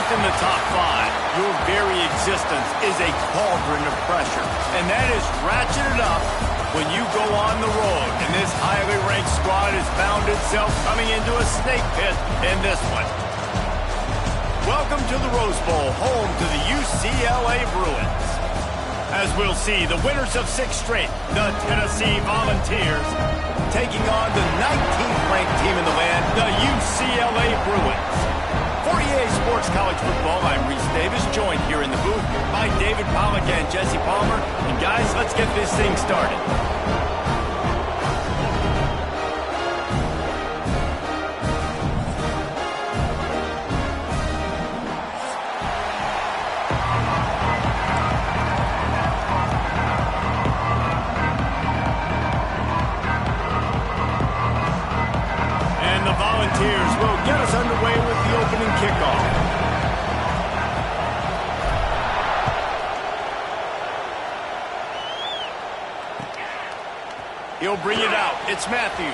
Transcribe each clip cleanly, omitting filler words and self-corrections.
Placed in the top 5, your very existence is a cauldron of pressure. And that is ratcheted up when you go on the road. And this highly ranked squad has found itself coming into a snake pit in this one. Welcome to the Rose Bowl, home to the UCLA Bruins. As we'll see, the winners of 6 straight, the Tennessee Volunteers, taking on the 19th ranked team in the land, the UCLA Bruins. For EA Sports College Football, I'm Reese Davis, joined here in the booth by David Pollack and Jesse Palmer. And guys, let's get this thing started. Volunteers will get us underway with the opening kickoff. He'll bring it out. It's Matthews.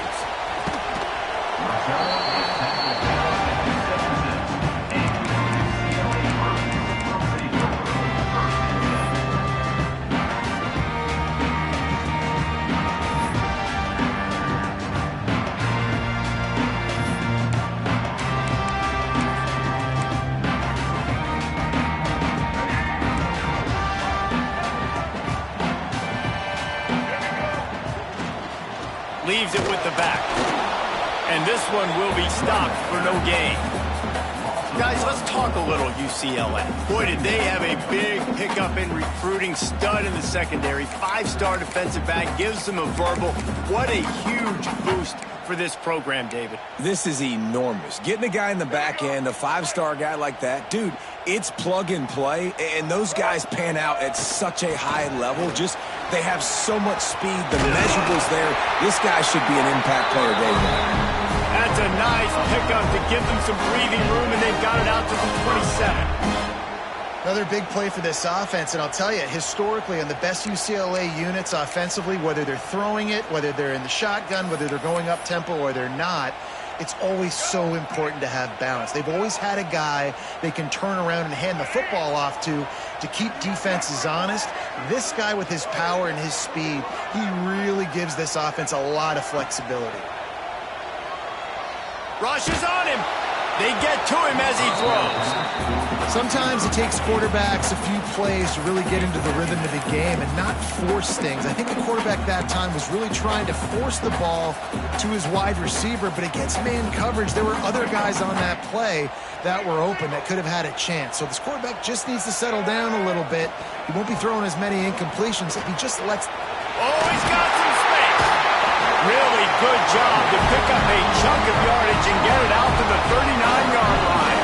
Leaves it with the back. And this one will be stopped for no gain. Guys, let's talk a little UCLA. Boy, did they have a big pickup in recruiting. Stud in the secondary. 5-star defensive back. Gives them a verbal. What a huge boost for this program, David. This is enormous. Getting a guy in the back end, a 5-star guy like that, dude, it's plug and play, and those guys pan out at such a high level. Just, they have so much speed. The measurables there. This guy should be an impact player, David. That's a nice pickup to give them some breathing room, and they've got it out to the 27. Another big play for this offense, and I'll tell you, historically, in the best UCLA units offensively, whether they're throwing it, whether they're in the shotgun, whether they're going up tempo or they're not, it's always so important to have balance. They've always had a guy they can turn around and hand the football off to keep defenses honest. This guy with his power and his speed, he really gives this offense a lot of flexibility. Rush is on him. They get to him as he throws. Sometimes it takes quarterbacks a few plays to really get into the rhythm of the game and not force things. I think the quarterback that time was really trying to force the ball to his wide receiver, but against man coverage, there were other guys on that play that were open that could have had a chance. So this quarterback just needs to settle down a little bit. He won't be throwing as many incompletions if he just lets... Oh, he's got some space. Really good job to pick up a chunk of yardage and get it out to the 39-yard line.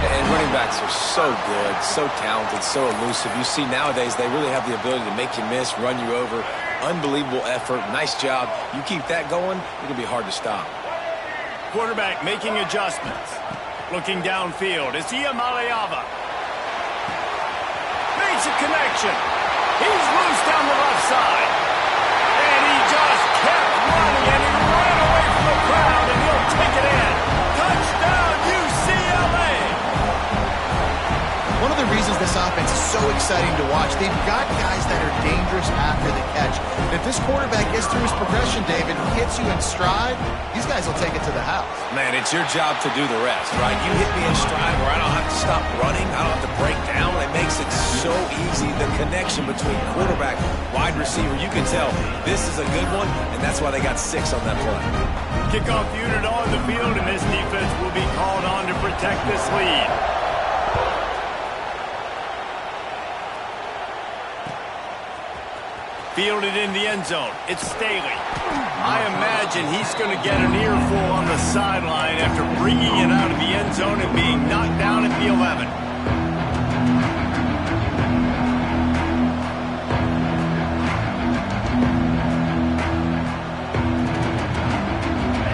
And running backs are so good, so talented, so elusive. You see nowadays they really have the ability to make you miss, run you over. Unbelievable effort. Nice job. You keep that going, it'll be hard to stop. Quarterback making adjustments. Looking downfield. Is he a Maliava? Makes a connection. He's loose down the left side. And he just kept running, and he ran away from the crowd, and he'll take it in. Touchdown, UCLA! One of the reasons this offense is so exciting to watch, they've got guys that are dangerous after the catch. And if this quarterback gets through his progression, David, hits you in stride, these guys will take it to the house. Man, it's your job to do the rest, right? You hit me in stride where I don't have to stop running, I don't have to break down. It makes it so easy. The connection between quarterback, wide receiver, you can tell this is a good one, and that's why they got 6 on that play. Kickoff unit on the field, and this defense will be called on to protect this lead. Fielded in the end zone. It's Staley. I imagine he's going to get an earful on the sideline after bringing it out of the end zone and being knocked down at the 11.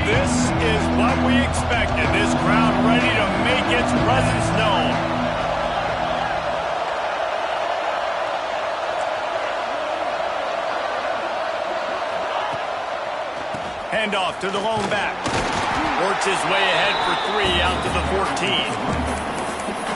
This is what we expected. This crowd ready to make its presence known. Handoff to the lone back. Works his way ahead for 3 out to the 14.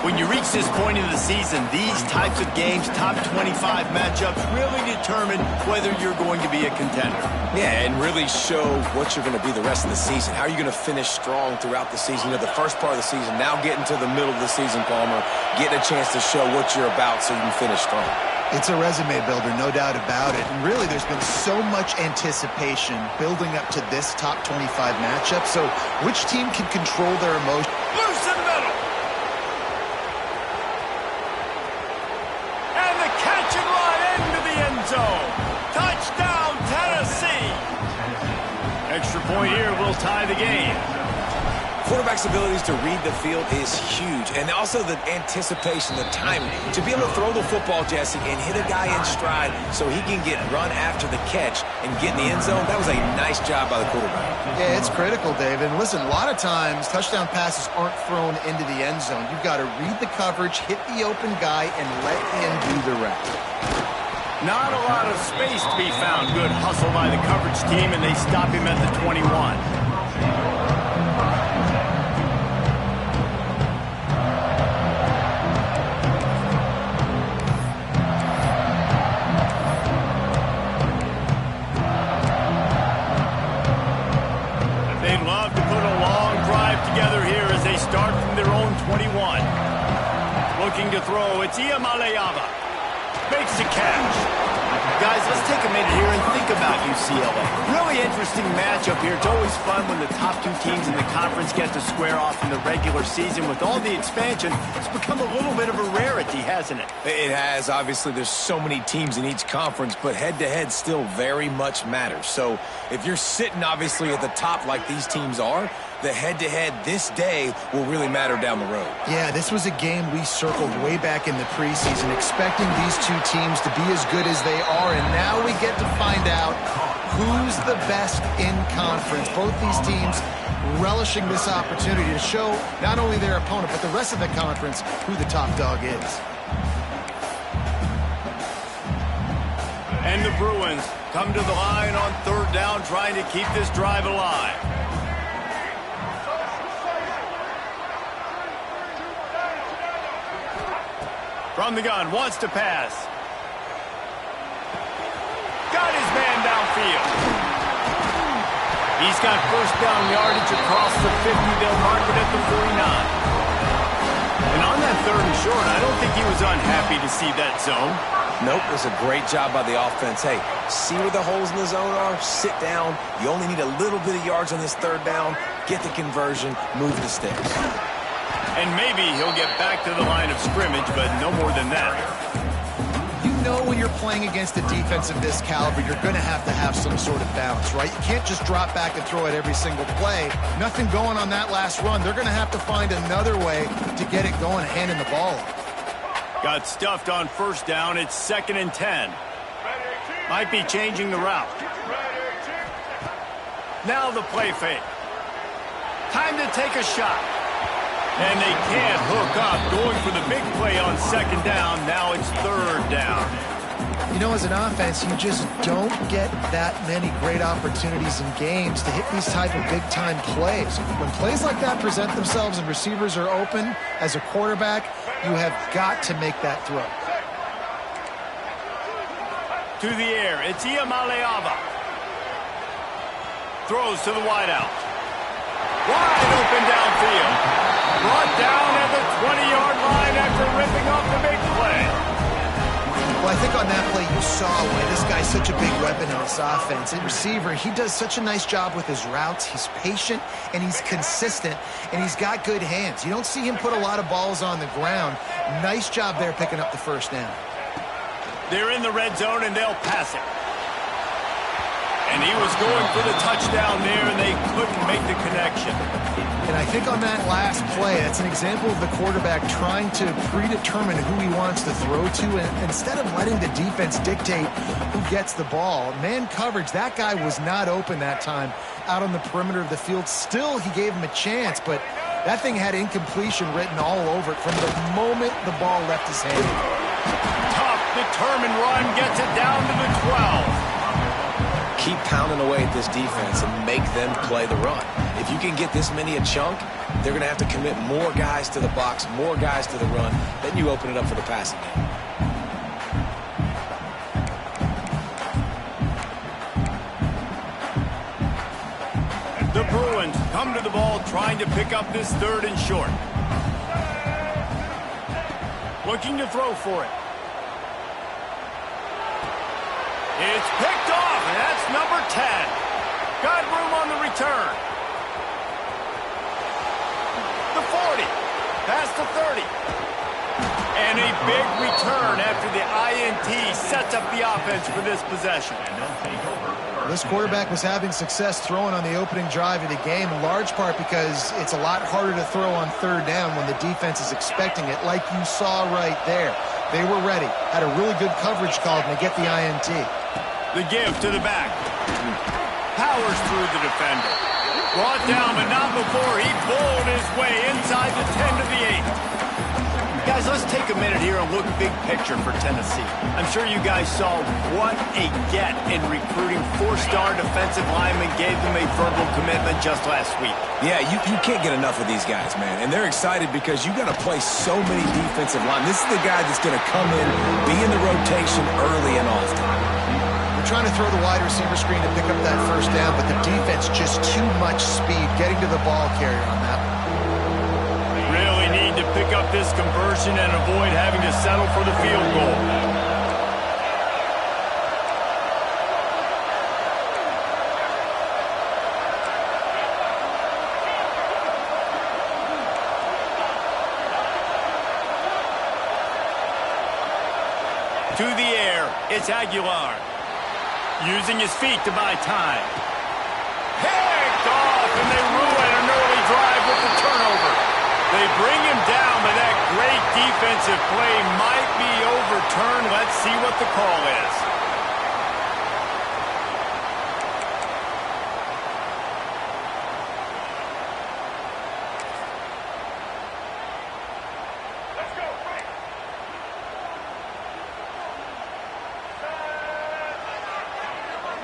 When you reach this point in the season, these types of games, top 25 matchups, really determine whether you're going to be a contender. Yeah, and really show what you're going to be the rest of the season. How are you going to finish strong throughout the season? You know, the first part of the season, now getting to the middle of the season, Palmer, getting a chance to show what you're about so you can finish strong. It's a resume builder, no doubt about it. And really, there's been so much anticipation building up to this top 25 matchup. So which team can control their emotions? Loose in the middle. And the catch and run into the end zone. Touchdown, Tennessee. Extra point here will tie the game. Quarterback's abilities to read the field is huge. And also the anticipation, the timing. To be able to throw the football, Jesse, and hit a guy in stride so he can get run after the catch and get in the end zone, that was a nice job by the quarterback. Yeah, it's critical, Dave. And listen, a lot of times touchdown passes aren't thrown into the end zone. You've got to read the coverage, hit the open guy, and let him do the rest. Not a lot of space to be found. Good hustle by the coverage team, and they stop him at the 21. They'd love to put a long drive together here as they start from their own 21. Looking to throw, it's Iamaleava. Makes the catch. Guys, let's take a minute here and think about UCLA. Really interesting matchup here. It's always fun when the top two teams in the conference get to square off in the regular season. With all the expansion, it's become a little bit of a rarity, hasn't it? It has. Obviously, there's so many teams in each conference, but head-to-head still very much matters. So if you're sitting, obviously, at the top like these teams are, the head-to-head this day will really matter down the road. Yeah, this was a game we circled way back in the preseason, expecting these two teams to be as good as they are, and now we get to find out who's the best in conference. Both these teams relishing this opportunity to show not only their opponent, but the rest of the conference who the top dog is. And the Bruins come to the line on third down, trying to keep this drive alive. From the gun, wants to pass. Got his man downfield. He's got first down yardage across the 50. They'll mark it at the 49. And on that third and short, I don't think he was unhappy to see that zone. Nope, it was a great job by the offense. Hey, see where the holes in the zone are? Sit down. You only need a little bit of yards on this third down. Get the conversion. Move the sticks. And maybe he'll get back to the line of scrimmage, but no more than that. You know when you're playing against a defense of this caliber, you're going to have some sort of balance, right? You can't just drop back and throw it every single play. Nothing going on that last run. They're going to have to find another way to get it going, handing the ball off. Got stuffed on first down. It's 2nd and 10. Might be changing the route. Now the play fake. Time to take a shot. And they can't hook up. Going for the big play on 2nd down. Now it's 3rd down. You know, as an offense, you just don't get that many great opportunities in games to hit these type of big-time plays. When plays like that present themselves and receivers are open, as a quarterback, you have got to make that throw. To the air, it's Iamaleava. Throws to the wideout. Wide open downfield. Brought down at the 20-yard line after ripping off the big play. Well, I think on that play you saw why this guy's such a big weapon in this offense. A receiver, he does such a nice job with his routes. He's patient, and he's consistent, and he's got good hands. You don't see him put a lot of balls on the ground. Nice job there picking up the first down. They're in the red zone, and they'll pass it. And he was going for the touchdown there, and they couldn't make the connection. And I think on that last play, that's an example of the quarterback trying to predetermine who he wants to throw to, and instead of letting the defense dictate who gets the ball. Man coverage, that guy was not open that time out on the perimeter of the field. Still, he gave him a chance, but that thing had incompletion written all over it from the moment the ball left his hand. Tough, determined run, gets it down to the 12. keep pounding away at this defense and make them play the run. If you can get this many a chunk, they're going to have to commit more guys to the box, more guys to the run. Then you open it up for the passing game. The Bruins come to the ball trying to pick up this 3rd and short. Looking to throw for it. It's picked off, and that's number 10. Got room on the return. The 40. Past the 30. And a big return after the INT sets up the offense for this possession. This quarterback was having success throwing on the opening drive of the game, in large part because it's a lot harder to throw on 3rd down when the defense is expecting it, like you saw right there. They were ready, had a really good coverage call to get the INT. The give to the back. Powers through the defender. Brought down, but not before he bowled his way inside the 10 to the 8. Guys, let's take a minute here and look big picture for Tennessee. I'm sure you guys saw what a get in recruiting 4-star defensive linemen gave them a verbal commitment just last week. Yeah, you can't get enough of these guys, man. And they're excited because you got to play so many defensive line. This is the guy that's going to come in, be in the rotation early and often. We're trying to throw the wide receiver screen to pick up that 1st down, but the defense just too much speed getting to the ball carrier on that one. Really need to pick up this conversion and avoid having to settle for the field goal. To the air, it's Aguilar. Using his feet to buy time. Picked off, and they ruin an early drive with the turnover. They bring him down, but that great defensive play might be overturned. Let's see what the call is.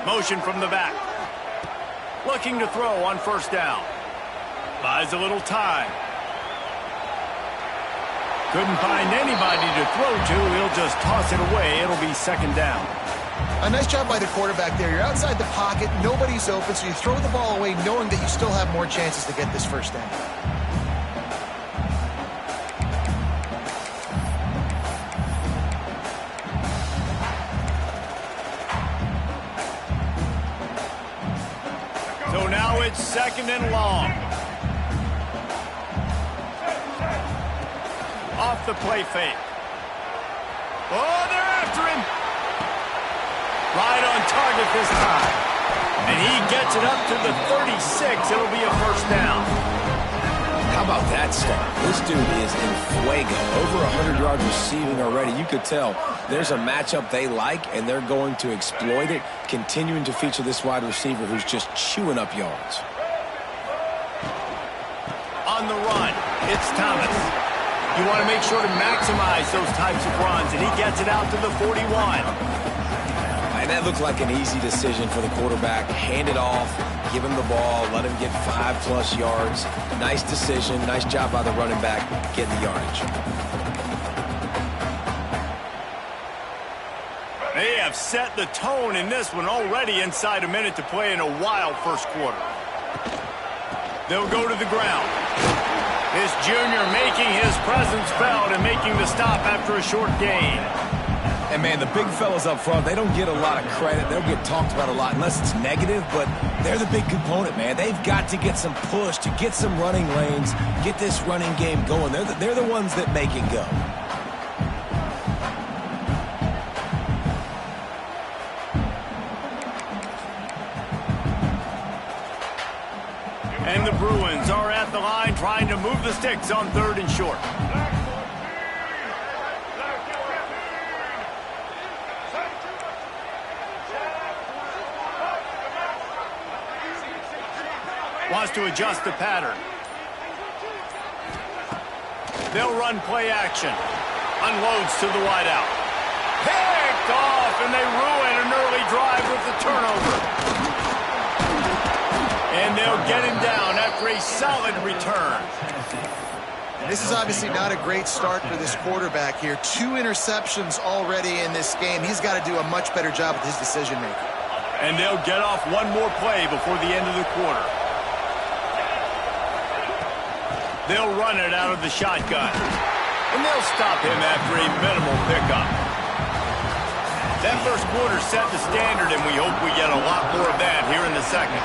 Motion from the back. Looking to throw on 1st down. Buys a little time. Couldn't find anybody to throw to. He'll just toss it away. It'll be 2nd down. A nice job by the quarterback there. You're outside the pocket. Nobody's open, so you throw the ball away knowing that you still have more chances to get this 1st down. So now it's 2nd and long. Off the play fake. Oh, they're after him. Right on target this time. And he gets it up to the 36. It'll be a 1st down. How about that start? This dude is in fuego. Over 100 yards receiving already. You could tell there's a matchup they like, and they're going to exploit it, continuing to feature this wide receiver who's just chewing up yards. On the run, it's Thomas. You want to make sure to maximize those types of runs, and he gets it out to the 41. And that looked like an easy decision for the quarterback. Hand it off, give him the ball, let him get 5+ yards. Nice decision, nice job by the running back getting the yardage. They have set the tone in this one already inside a minute to play in a wild 1st quarter. They'll go to the ground. This junior making his presence felt and making the stop after a short gain. And, man, the big fellas up front, they don't get a lot of credit. They'll get talked about a lot unless it's negative, but they're the big component, man. They've got to get some push, to get some running lanes, get this running game going. They're the ones that make it go. And the Bruins are at the line trying to move the sticks on 3rd and short. Wants to adjust the pattern. They'll run play action. Unloads to the wideout. Picked off, and they ruin an early drive with the turnover. And they'll get him down after a solid return. This is obviously not a great start for this quarterback here. 2 interceptions already in this game. He's got to do a much better job with his decision-making. And they'll get off one more play before the end of the quarter. They'll run it out of the shotgun. And they'll stop him after a minimal pickup. That first quarter set the standard, and we hope we get a lot more of that here in the second.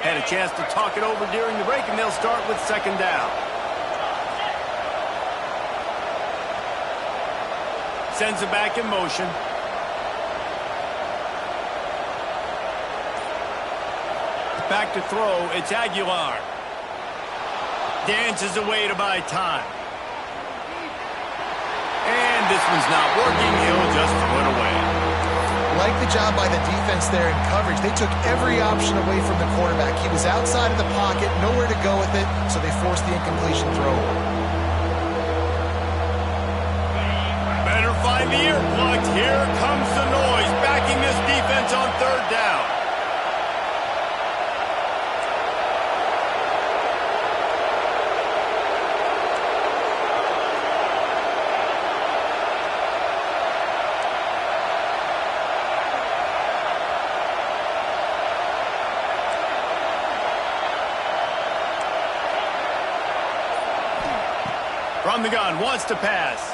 Had a chance to talk it over during the break, and they'll start with second down. Sends it back in motion. Back to throw, it's Aguilar. Dances away to buy time. And this one's not working, he'll just throw it away. Like the job by the defense there in coverage. They took every option away from the quarterback. He was outside of the pocket, nowhere to go with it, so they forced the incompletion throw. Better find the earplugs. Here comes the noise, backing this defense on third down. From the gun, wants to pass.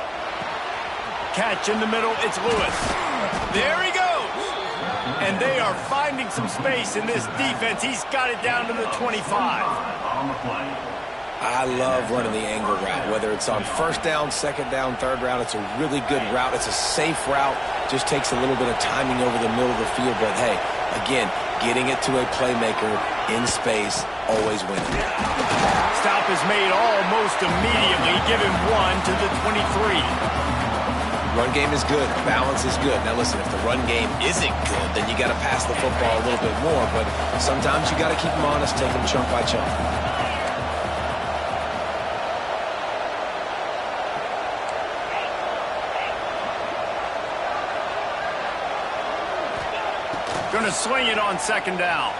Catch in the middle, it's Lewis. There he goes. And they are finding some space in this defense. He's got it down to the 25. I love running the angle route, whether it's on first down, second down, third round. It's a really good route. It's a safe route. Just takes a little bit of timing over the middle of the field. But, hey, again, getting it to a playmaker in space, always winning. Stop is made almost immediately. Give him 1 to the 23. Run game is good. Balance is good. Now, listen, if the run game isn't good, then you got to pass the football a little bit more. But sometimes you got to keep them honest, take them chunk by chunk. Going to swing it on second down.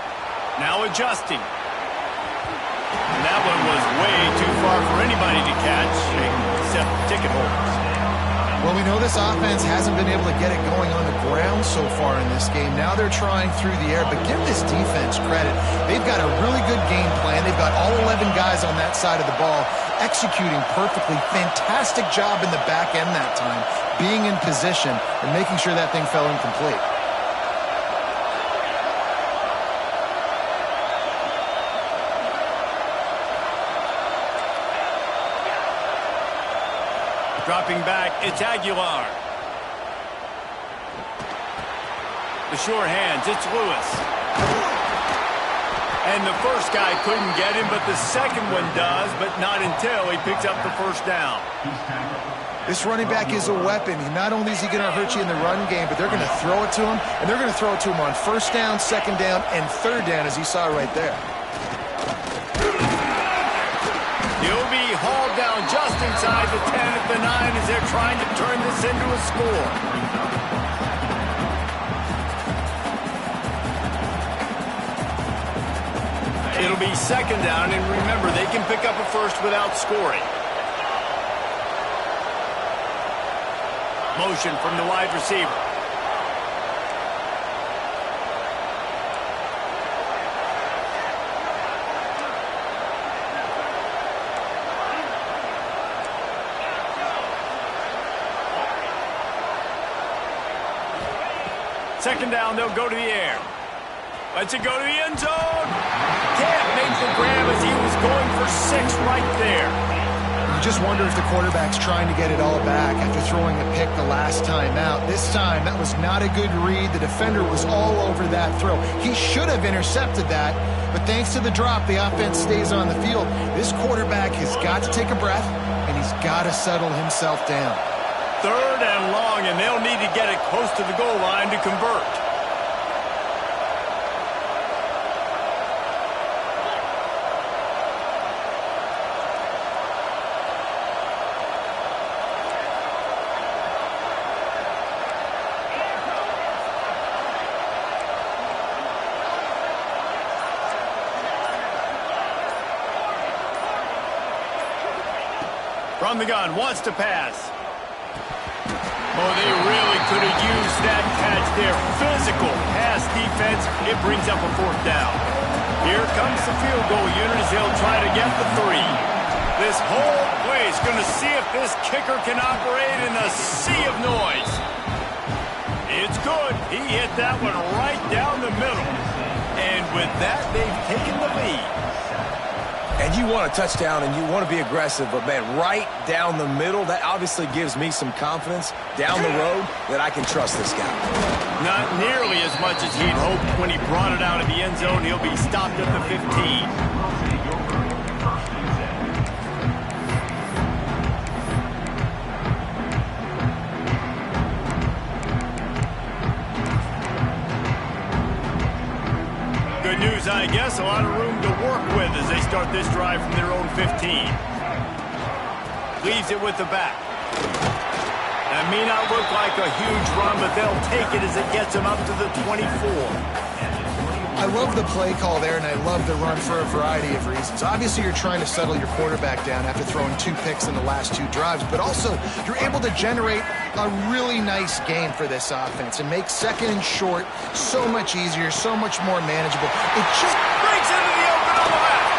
Now adjusting. And that one was way too far for anybody to catch, except ticket holders. Well, we know this offense hasn't been able to get it going on the ground so far in this game. Now they're trying through the air, but give this defense credit. They've got a really good game plan. They've got all 11 guys on that side of the ball executing perfectly. Fantastic job in the back end that time, being in position and making sure that thing fell incomplete. Dropping back, it's Aguilar. The sure hands, it's Lewis. And the first guy couldn't get him, but the second one does, but not until he picks up the first down. This running back is a weapon. Not only is he going to hurt you in the run game, but they're going to throw it to him, and they're going to throw it to him on first down, second down, and third down, as you saw right there. He'll be hauled down just inside the 10 at the 9 as they're trying to turn this into a score. It'll be second down, and remember, they can pick up a first without scoring. Motion from the wide receiver. Second down, they'll go to the air. Lets it go to the end zone. Can't make the grab as he was going for 6 right there. You just wonder if the quarterback's trying to get it all back after throwing a pick the last time out. This time, that was not a good read. The defender was all over that throw. He should have intercepted that, but thanks to the drop, the offense stays on the field. This quarterback has got to take a breath, and he's got to settle himself down. Third and long, and they'll need to get it close to the goal line to convert. From the gun, wants to pass. Oh, they really could have used that catch there. Physical pass defense. It brings up a 4th down. Here comes the field goal unit as they'll try to get the 3. This whole play is going to see if this kicker can operate in the sea of noise. It's good. He hit that one right down the middle. And with that, they've taken the lead. And you want a touchdown and you want to be aggressive, but man, right down the middle, that obviously gives me some confidence down the road that I can trust this guy. Not nearly as much as he'd hoped when he brought it out of the end zone. He'll be stopped at the 15. Good news, I guess. A lot of room to work with as they start this drive from their own 15. Leaves it with the back. That may not look like a huge run, but they'll take it as it gets them up to the 24. I love the play call there, and I love the run for a variety of reasons. Obviously, you're trying to settle your quarterback down after throwing 2 picks in the last 2 drives, but also you're able to generate a really nice game for this offense and make 2nd and short so much easier, so much more manageable. It just breaks into the open on the left.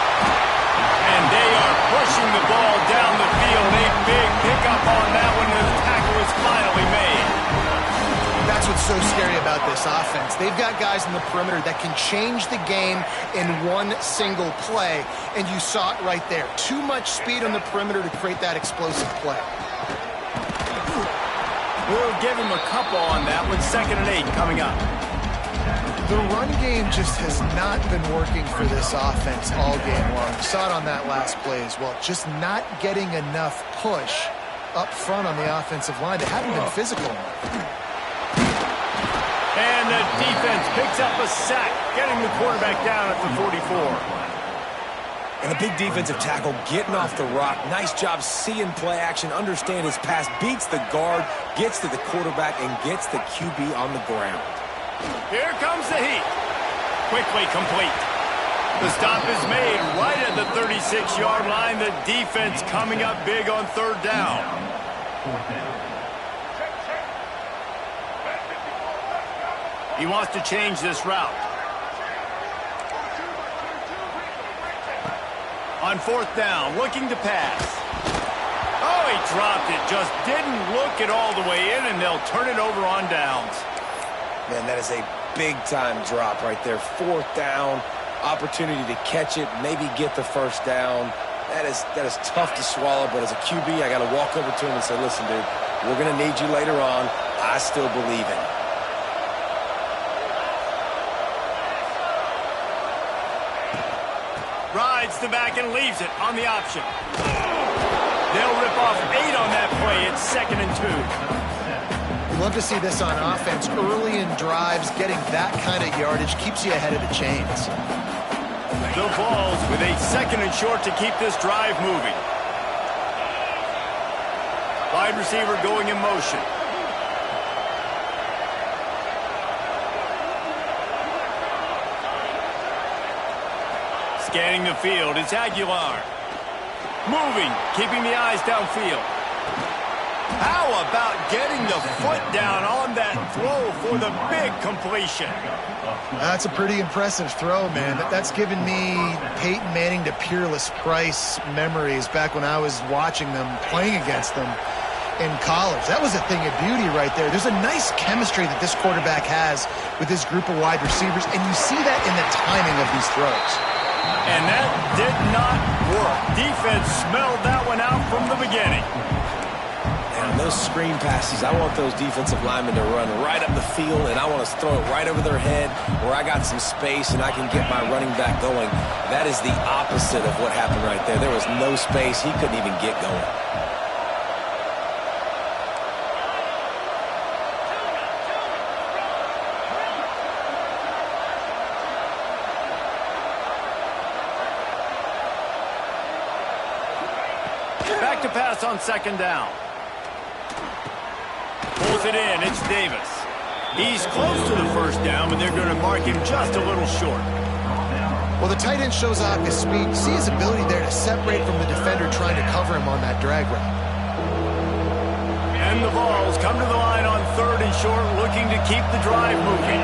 And they are pushing the ball down the field. A big pickup on that one, and the tackle is finally made. That's what's so scary about this offense. They've got guys in the perimeter that can change the game in one single play, and you saw it right there. Too much speed on the perimeter to create that explosive play. We'll give him a couple on that one. 2nd and 8 coming up. The run game just has not been working for this offense all game long. You saw it on that last play as well. Just not getting enough push up front on the offensive line. They haven't been physical enough. And the defense picks up a sack, getting the quarterback down at the 44. And a big defensive tackle getting off the rock. Nice job seeing play action, understand his pass, beats the guard, gets to the quarterback, and gets the QB on the ground. Here comes the heat. Quickly complete. The stop is made right at the 36-yard line. The defense coming up big on 3rd down. He wants to change this route. On 4th down, looking to pass. Oh, he dropped it. Just didn't look it all the way in, and they'll turn it over on downs. Man, that is a big-time drop right there. 4th down, opportunity to catch it, maybe get the 1st down. That is tough to swallow, but as a QB, I got to walk over to him and say, listen, dude, we're going to need you later on. I still believe in it. Rides the back and leaves it on the option. They'll rip off 8 on that play. It's 2nd and 2. You love to see this on offense. Early in drives, getting that kind of yardage keeps you ahead of the chains. The Vols with a 2nd and short to keep this drive moving. Wide receiver going in motion. Scanning the field, it's Aguilar. Moving, keeping the eyes downfield. How about getting the foot down on that throw for the big completion? That's a pretty impressive throw, man. That's given me Peyton Manning to Peerless Price memories back when I was watching them, playing against them in college. That was a thing of beauty right there. There's a nice chemistry that this quarterback has with this group of wide receivers, and you see that in the timing of these throws. And that did not work. Defense smelled that one out from the beginning. And those screen passes, I want those defensive linemen to run right up the field, and I want to throw it right over their head where I got some space and I can get my running back going. That is the opposite of what happened right there. There was no space. He couldn't even get going. Back to pass on 2nd down. Pulls it in. It's Davis. He's close to the 1st down, but they're going to mark him just a little short. Well, the tight end shows off his speed. See his ability there to separate from the defender trying to cover him on that drag route. And the Vols come to the line on 3rd and short, looking to keep the drive moving.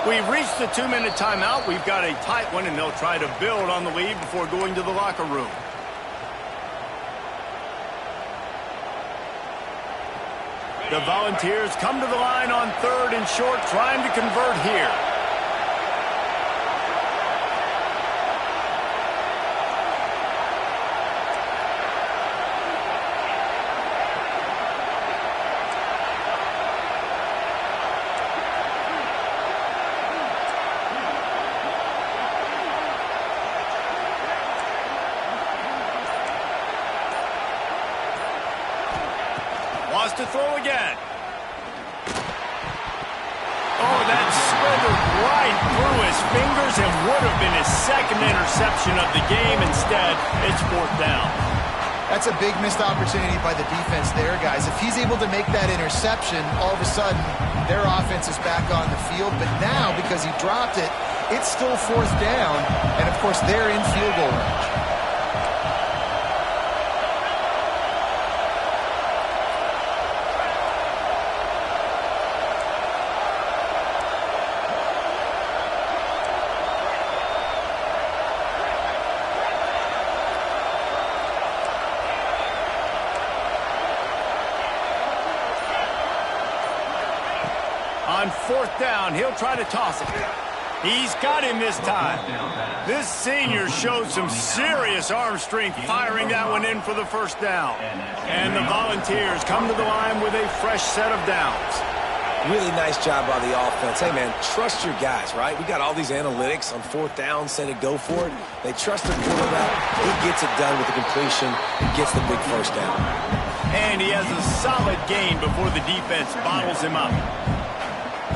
We've reached the 2-minute timeout. We've got a tight one, and they'll try to build on the lead before going to the locker room. The Volunteers come to the line on 3rd and short, trying to convert here. Wants to throw again. Oh, that slithered right through his fingers and would have been his 2nd interception of the game. Instead, it's 4th down. That's a big missed opportunity by the defense there, guys. If he's able to make that interception, all of a sudden, their offense is back on the field. But now, because he dropped it, it's still 4th down. And, of course, they're in field goal range. On 4th down, he'll try to toss it. He's got him this time. This senior showed some serious arm strength firing that one in for the 1st down. And the Volunteers come to the line with a fresh set of downs. Really nice job by the offense. Hey, man, trust your guys, right? We got all these analytics on 4th down, said it, go for it. They trust their quarterback. He gets it done with the completion, gets the big 1st down. And he has a solid gain before the defense bottles him up.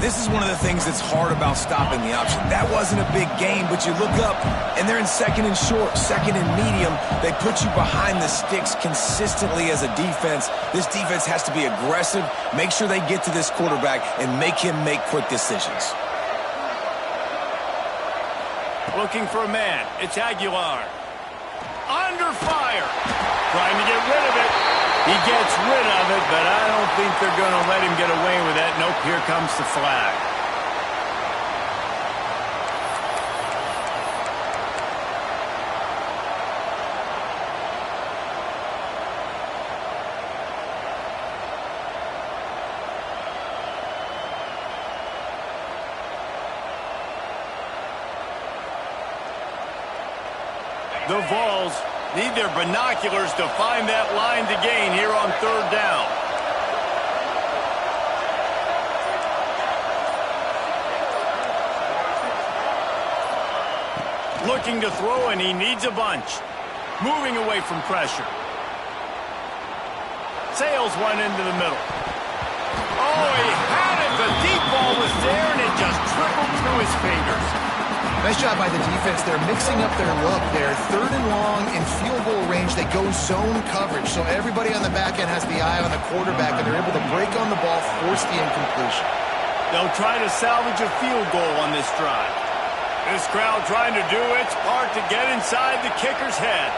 This is one of the things that's hard about stopping the option. That wasn't a big gain, but you look up, and they're in 2nd and short, 2nd and medium. They put you behind the sticks consistently as a defense. This defense has to be aggressive, make sure they get to this quarterback, and make him make quick decisions. Looking for a man. It's Aguilar. Under fire. Trying to get rid of it. He gets rid of it, but I don't think they're going to let him get away with that. Nope, here comes the flag. The Vols need their binoculars to find that line to gain here on 3rd down. Looking to throw, and he needs a bunch. Moving away from pressure. Sails one into the middle. Oh, he had it. The deep ball was there, and it just trickled through his fingers. Nice job by the defense. They're mixing up their look there. 3rd and long in field goal range. They go zone coverage. So everybody on the back end has the eye on the quarterback, and they're able to break on the ball, force the incompletion. They'll try to salvage a field goal on this drive. This crowd trying to do its part to get inside the kicker's head.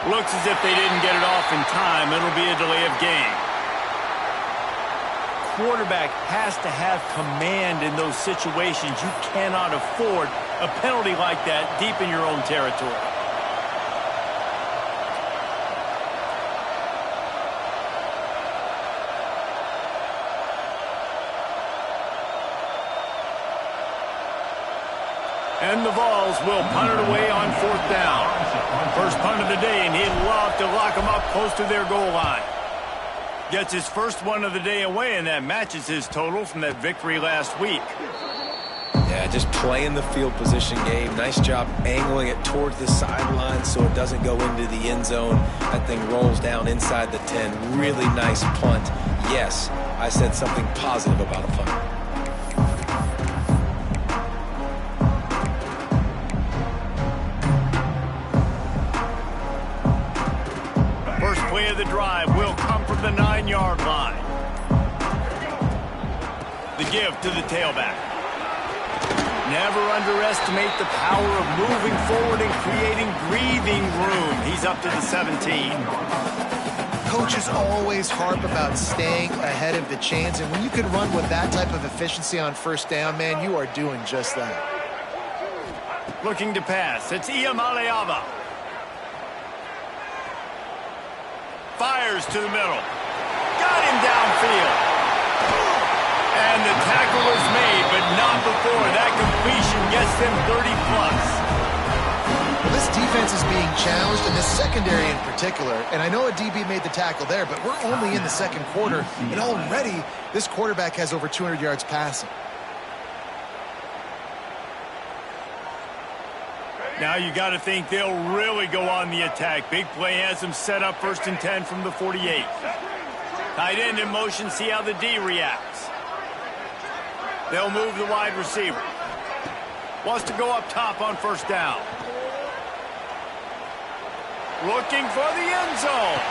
Looks as if they didn't get it off in time. It'll be a delay of game. Quarterback has to have command in those situations. You cannot afford a penalty like that deep in your own territory. And the Vols will punt it away on 4th down. First punt of the day, and he'd love to lock them up close to their goal line. Gets his first one of the day away, and that matches his total from that victory last week. Yeah, just playing the field position game. Nice job angling it towards the sideline so it doesn't go into the end zone. That thing rolls down inside the 10. Really nice punt. Yes, I said something positive about a punt. First play of the drive will come from the 9-yard line. The give to the tailback. Never underestimate the power of moving forward and creating breathing room. He's up to the 17. Coaches always harp about staying ahead of the chains, and when you can run with that type of efficiency on first down, man, you are doing just that. Looking to pass. It's Iamaleava. Fires to the middle. Got him downfield. And the tackle is made, but not before that completion gets them 30-plus. Well, this defense is being challenged, and this secondary in particular. And I know a DB made the tackle there, but we're only in the second quarter, and already this quarterback has over 200 yards passing. Now you got to think they'll really go on the attack. Big play has them set up 1st and 10 from the 48. Tight end in motion, see how the D reacts. They'll move the wide receiver. Wants to go up top on first down. Looking for the end zone.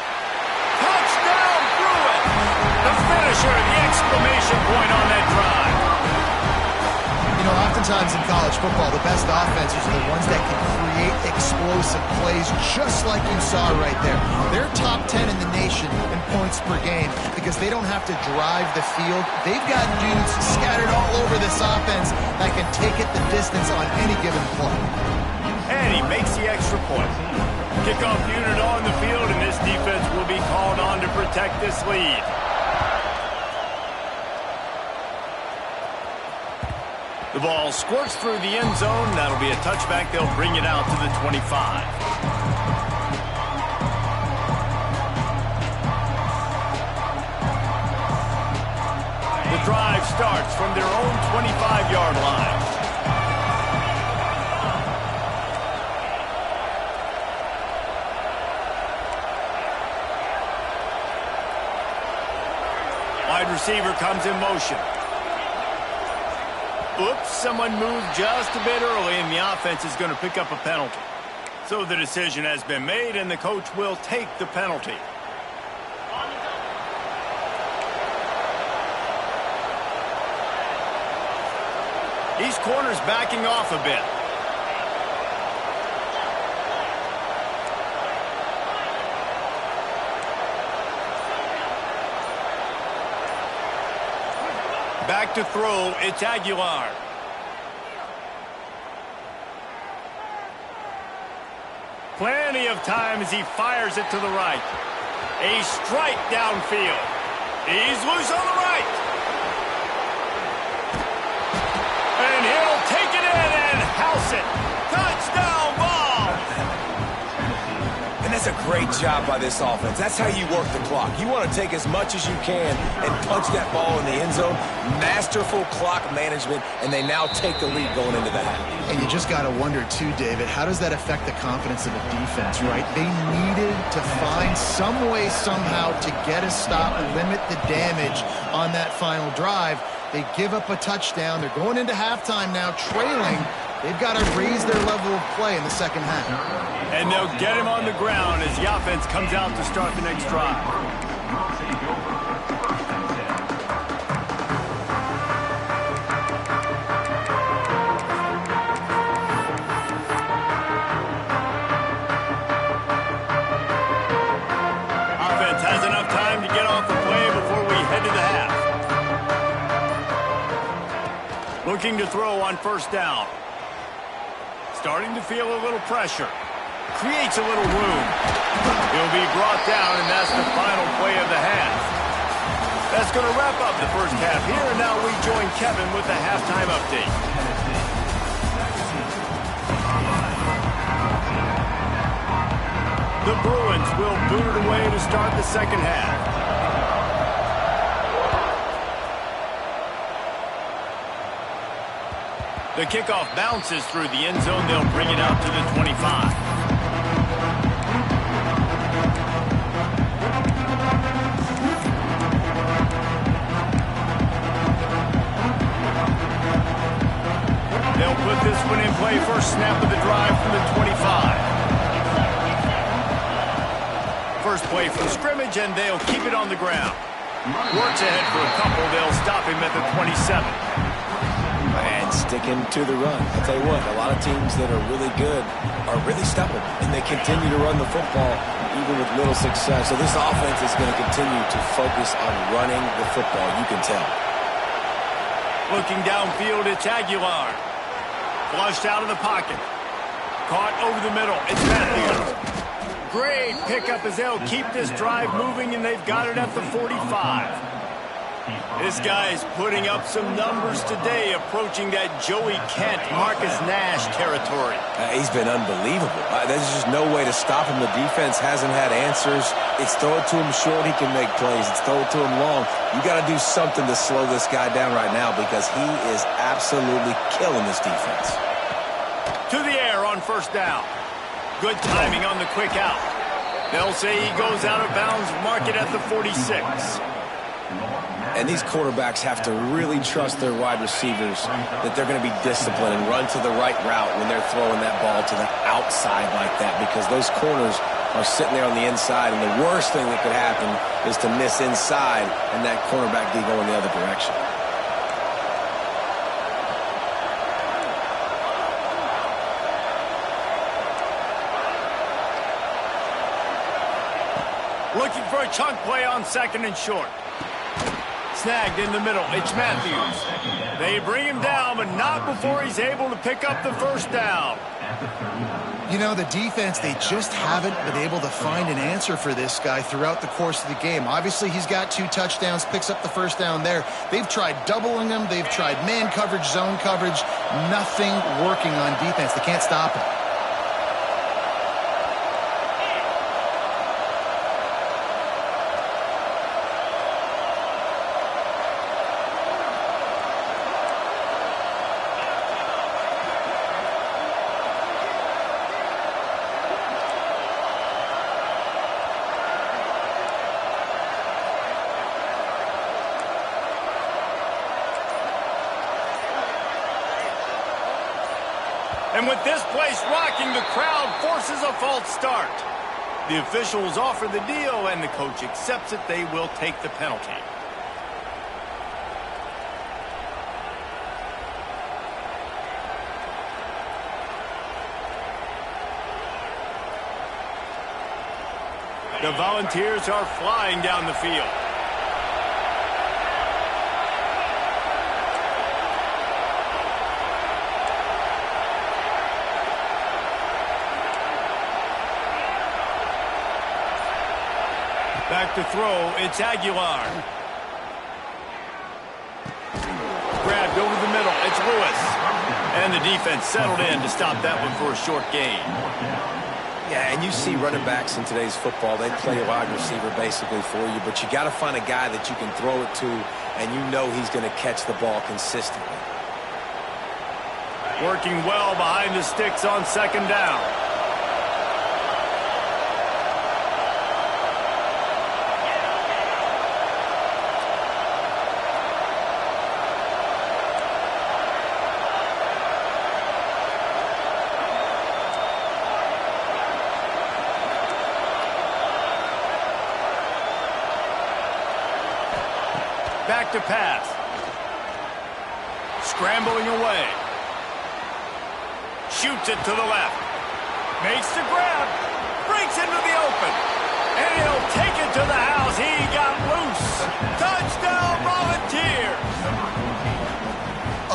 Touchdown, through it. The finisher, the exclamation point on that drive. You know, oftentimes in college football, the best offenses are the ones that can create explosive plays, just like you saw right there. They're top 10 in the nation in points per game because they don't have to drive the field. They've got dudes scattered all over this offense that can take it the distance on any given play. And he makes the extra point. Kickoff unit on the field, and this defense will be called on to protect this lead. The ball squirts through the end zone. That'll be a touchback. They'll bring it out to the 25. The drive starts from their own 25-yard line. Wide receiver comes in motion. Oops, someone moved just a bit early, and the offense is going to pick up a penalty. So the decision has been made, and the coach will take the penalty. These corners backing off a bit. Back to throw, it's Aguilar. Plenty of time as he fires it to the right. A strike downfield. He's loose on the right. And he'll take it in and house it. Touchdown ball. And that's a great job by this offense. That's how you work the clock. You want to take as much as you can and punch that ball in the end zone. Masterful clock management, and they now take the lead going into the half. And you just got to wonder, too, David, how does that affect the confidence of a defense, right? They needed to find some way, somehow, to get a stop, limit the damage on that final drive. They give up a touchdown. They're going into halftime now, trailing. They've got to raise their level of play in the second half. And they'll get him on the ground as the offense comes out to start the next drive. Offense has enough time to get off the play before we head to the half. Looking to throw on first down. Starting to feel a little pressure. Creates a little room. He'll be brought down, and that's the final play of the half. That's going to wrap up the first half here, and now we join Kevin with the halftime update. The Bruins will boot it away to start the second half. The kickoff bounces through the end zone. They'll bring it out to the 25. They'll put this one in play. First snap of the drive from the 25. First play from scrimmage, and they'll keep it on the ground. Works ahead for a couple. They'll stop him at the 27. And sticking to the run. I'll tell you what, a lot of teams that are really good are really stubborn, and they continue to run the football even with little success. So this offense is going to continue to focus on running the football. You can tell. Looking downfield, it's Aguilar. Flushed out of the pocket. Caught over the middle. It's Matthews. Great pickup as they'll keep this drive moving, and they've got it at the 45. This guy is putting up some numbers today, approaching that Joey Kent, Marcus Nash territory. He's been unbelievable. There's just no way to stop him. The defense hasn't had answers. It's throw it to him short, he can make plays. It's throw it to him long. You got to do something to slow this guy down right now because he is absolutely killing this defense. To the air on first down. Good timing on the quick out. They'll say he goes out of bounds, mark it at the 46. And these quarterbacks have to really trust their wide receivers that they're going to be disciplined and run to the right route when they're throwing that ball to the outside like that, because those corners are sitting there on the inside, and the worst thing that could happen is to miss inside and that cornerback be going the other direction. Looking for a chunk play on second and short. Snagged in the middle. It's Matthews. They bring him down, but not before he's able to pick up the first down. You know, the defense, they just haven't been able to find an answer for this guy throughout the course of the game. Obviously, he's got 2 touchdowns, picks up the first down there. They've tried doubling him. They've tried man coverage, zone coverage. Nothing working on defense. They can't stop him. And with this place rocking, the crowd forces a false start. The officials offer the deal, and the coach accepts it. They will take the penalty. The Volunteers are flying down the field. Back to throw, it's Aguilar. Grabbed over the middle, it's Lewis. And the defense settled in to stop that one for a short gain. Yeah, and you see running backs in today's football, they play a wide receiver basically for you, but you got to find a guy that you can throw it to, and you know he's going to catch the ball consistently. Working well behind the sticks on second down. Back to pass. Scrambling away. Shoots it to the left. Makes the grab. Breaks into the open. And he'll take it to the house. He got loose. Touchdown, Volunteers.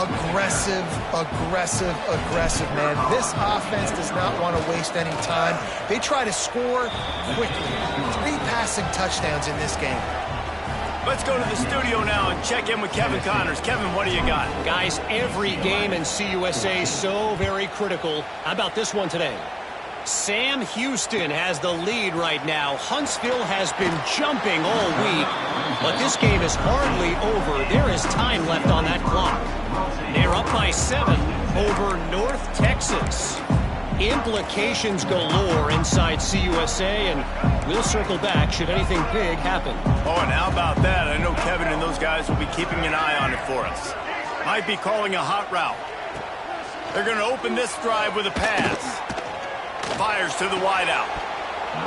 Aggressive, aggressive, aggressive, man. This offense does not want to waste any time. They try to score quickly. 3 passing touchdowns in this game. Let's go to the studio now and check in with Kevin Connors. Kevin, what do you got? Guys, every game in CUSA is so very critical. How about this one today? Sam Houston has the lead right now. Huntsville has been jumping all week, but this game is hardly over. There is time left on that clock. They're up by 7 over North Texas. Implications galore inside CUSA, and we'll circle back should anything big happen. Oh, and how about that? I know Kevin and those guys will be keeping an eye on it for us. Might be calling a hot route. They're going to open this drive with a pass. Fires to the wideout.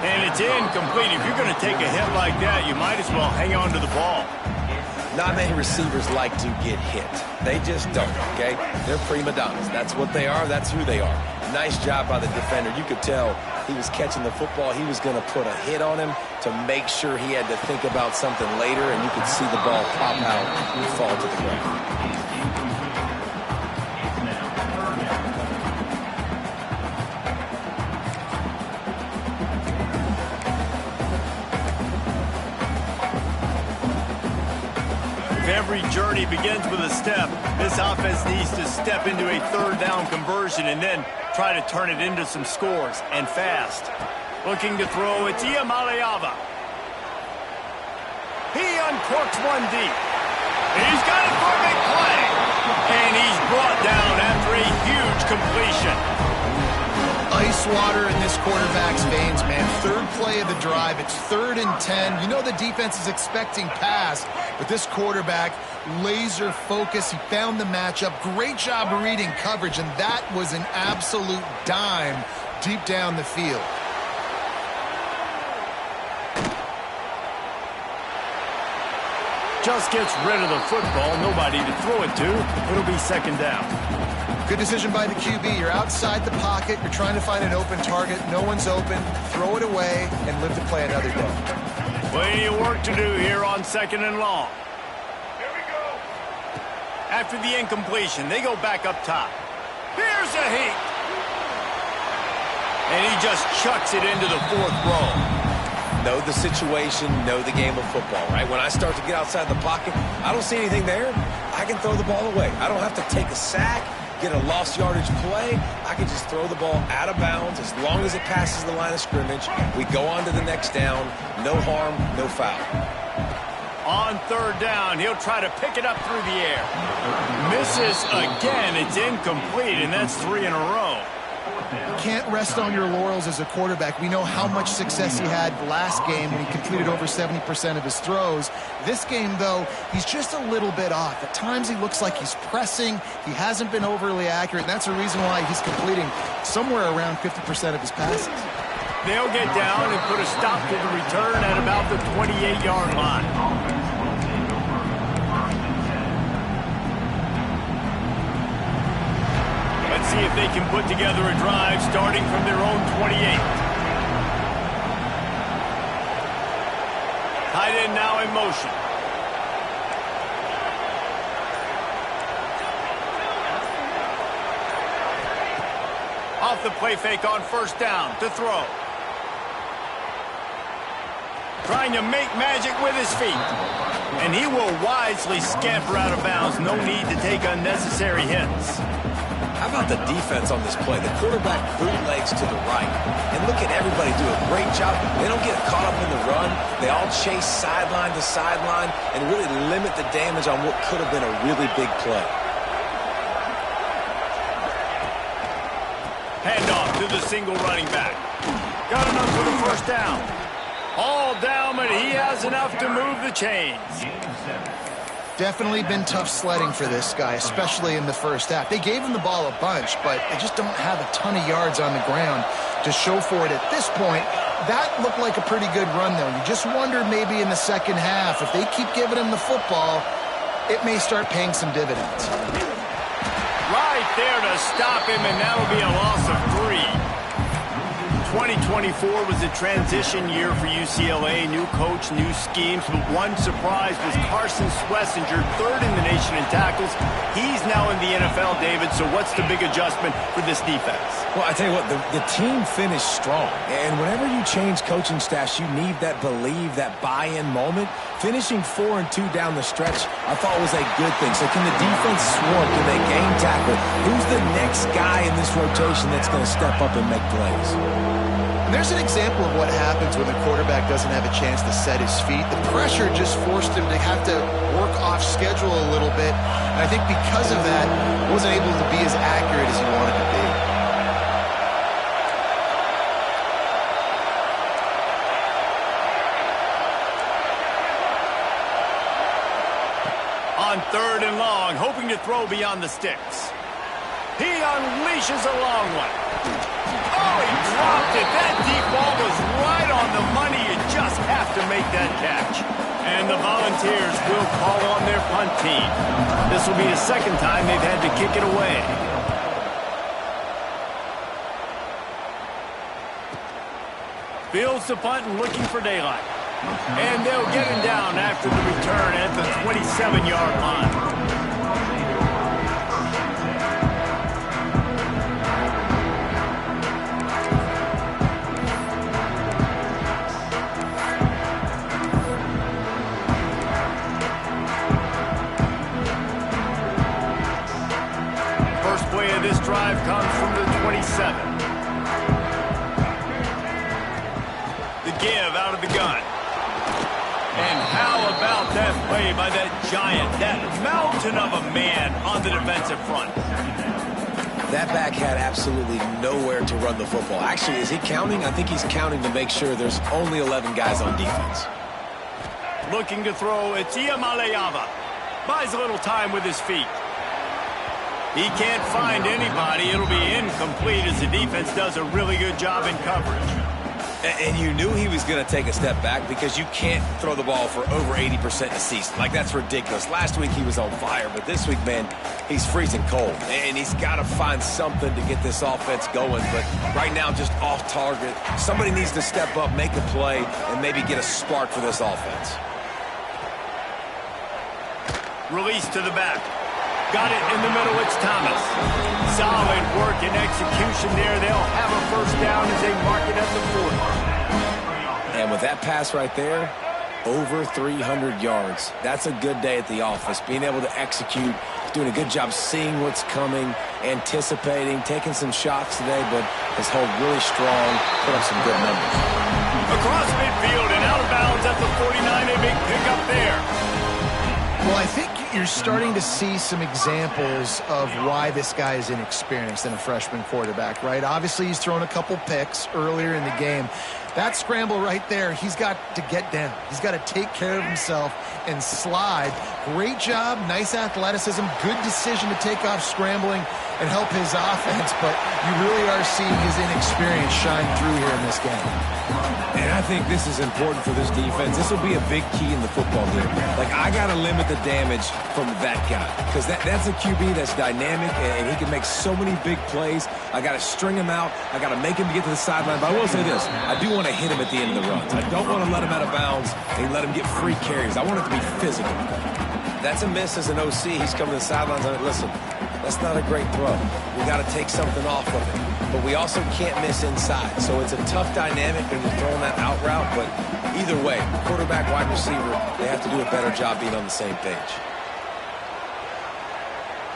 And it's incomplete. If you're going to take a hit like that, you might as well hang on to the ball. Not many receivers like to get hit. They just don't, okay? They're prima donnas. That's what they are. That's who they are. Nice job by the defender. You could tell he was catching the football. He was going to put a hit on him to make sure he had to think about something later, and you could see the ball pop out and fall to the ground. Every journey begins with a step. This offense needs to step into a third down conversion and then try to turn it into some scores, and fast. Looking to throw, it's Iamaleava. He uncorks one deep. He's got it for a big play. And he's brought down after a huge completion. Ice water in this quarterback's veins, man. Third play of the drive. It's 3rd and 10. You know the defense is expecting pass, but this quarterback, laser focus. He found the matchup. Great job reading coverage, and that was an absolute dime deep down the field. Just gets rid of the football. Nobody to throw it to. It'll be 2nd down. Good decision by the QB. You're outside the pocket. You're trying to find an open target. No one's open. Throw it away and live to play another day. Plenty of work to do here on 2nd and long. Here we go. After the incompletion, they go back up top. Here's a heat. And he just chucks it into the 4th row. Know the situation, know the game of football, right? When I start to get outside the pocket, I don't see anything there. I can throw the ball away. I don't have to take a sack, get a lost yardage play. I can just throw the ball out of bounds as long as it passes the line of scrimmage. We go on to the next down. No harm, no foul. On 3rd down, he'll try to pick it up through the air. Misses again. It's incomplete, and that's 3 in a row. Can't rest on your laurels as a quarterback. We know how much success he had last game when he completed over 70% of his throws. This game, though, he's just a little bit off. At times he looks like he's pressing. He hasn't been overly accurate, and that's the reason why he's completing somewhere around 50% of his passes. They'll get down and put a stop to the return at about the 28-yard line. Let's see if they can put together a drive starting from their own 28. Tight end now in motion. Off the play fake on 1st down to throw. Trying to make magic with his feet. And he will wisely scamper out of bounds. No need to take unnecessary hits. How about the defense on this play? The quarterback bootlegs to the right. And look at everybody do a great job. They don't get caught up in the run. They all chase sideline to sideline and really limit the damage on what could have been a really big play. Handoff to the single running back. Got enough for the 1st down. All down, but he has enough to move the chains. Definitely been tough sledding for this guy, especially in the 1st half. They gave him the ball a bunch, but they just don't have a ton of yards on the ground to show for it at this point. That looked like a pretty good run, though. You just wonder maybe in the 2nd half, if they keep giving him the football, it may start paying some dividends. Right there to stop him, and that'll be a loss of 3. 2024 was a transition year for UCLA. New coach, new schemes, but one surprise was Carson Schlesinger, 3rd in the nation in tackles. He's now in the NFL, David, so what's the big adjustment for this defense? Well, I tell you what, the team finished strong. And whenever you change coaching staffs, you need that believe, that buy-in moment Finishing 4-2 down the stretch, I thought was a good thing. So can the defense swarm? Can they game tackle? Who's the next guy in this rotation that's going to step up and make plays? And there's an example of what happens when the quarterback doesn't have a chance to set his feet. The pressure just forced him to have to work off schedule a little bit. And I think because of that, wasn't able to be as accurate as he wanted to be. On 3rd and long, hoping to throw beyond the sticks. He unleashes a long one. Oh, he dropped it. That deep ball was right on the money. You just have to make that catch. And the Volunteers will call on their punt team. This will be the second time they've had to kick it away. Fields the punt and looking for daylight. And they'll get him down after the return at the 27-yard line. First play of this drive comes from the 27. The give out of the gun. And how about that play by that giant, that mountain of a man on the defensive front? That back had absolutely nowhere to run the football. Actually, is he counting? I think he's counting to make sure there's only 11 guys on defense. Looking to throw, it's Iamaleava. Buys a little time with his feet. He can't find anybody. It'll be incomplete as the defense does a really good job in coverage. And you knew he was going to take a step back because you can't throw the ball for over 80% a season. Like, that's ridiculous. Last week he was on fire, but this week, man, he's freezing cold. And he's got to find something to get this offense going. But right now, just off target. Somebody needs to step up, make a play, and maybe get a spark for this offense. Release to the back. Got it in the middle. It's Thomas. Solid work and execution there. They'll have a first down as they mark it at the 40. And with that pass right there, over 300 yards. That's a good day at the office. Being able to execute, doing a good job seeing what's coming, anticipating, taking some shots today, but has held really strong, put up some good numbers. Across midfield and out of bounds at the 49. A big pickup there. Well, I think you're starting to see some examples of why this guy is inexperienced in a freshman quarterback, right? Obviously, he's thrown a couple picks earlier in the game. That scramble right there, he's got to get down. He's got to take care of himself and slide. Great job, nice athleticism, good decision to take off scrambling and help his offense, but you really are seeing his inexperience shine through here in this game. And I think this is important for this defense. This will be a big key in the football game. Like, I got to limit the damage from that guy because that's a QB that's dynamic and he can make so many big plays. I got to string him out. I got to make him get to the sideline. But I will say this. I do want to hit him at the end of the runs. I don't want to let him out of bounds and let him get free carries. I want it to be physical. That's a miss as an OC. He's coming to the sidelines. I mean, listen, that's not a great throw. We got to take something off of it. But we also can't miss inside. So it's a tough dynamic when you're throwing that out route. But either way, quarterback, wide receiver, they have to do a better job being on the same page.